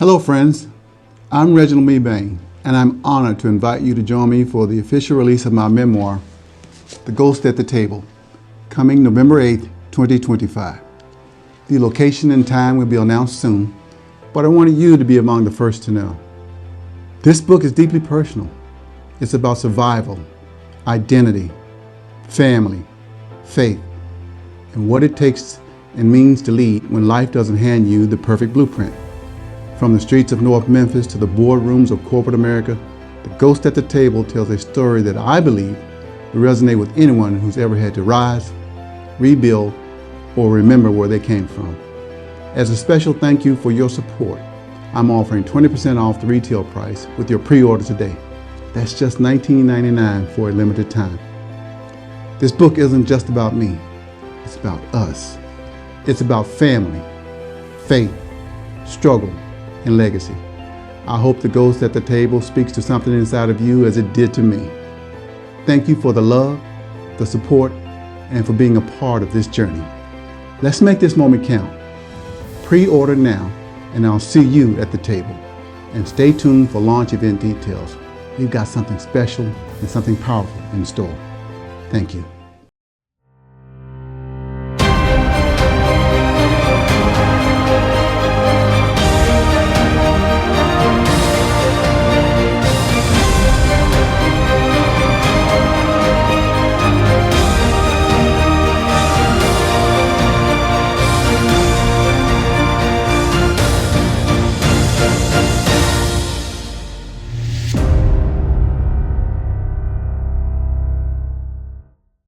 Hello friends, I'm Reginald Meebane, and I'm honored to invite you to join me for the official release of my memoir, The Ghost at the Table, coming November 8th, 2025. The location and time will be announced soon, but I wanted you to be among the first to know. This book is deeply personal. It's about survival, identity, family, faith, and what it takes and means to lead when life doesn't hand you the perfect blueprint. From the streets of North Memphis to the boardrooms of corporate America, The Ghost at the Table tells a story that I believe will resonate with anyone who's ever had to rise, rebuild, or remember where they came from. As a special thank you for your support, I'm offering 20% off the retail price with your pre-order today. That's just $19.99 for a limited time. This book isn't just about me, it's about us. It's about family, faith, struggle, and legacy. I hope The Ghost at the Table speaks to something inside of you as it did to me. Thank you for the love, the support, and for being a part of this journey. Let's make this moment count. Pre-order now, and I'll see you at the table. And stay tuned for launch event details. We've got something special and something powerful in store. Thank you.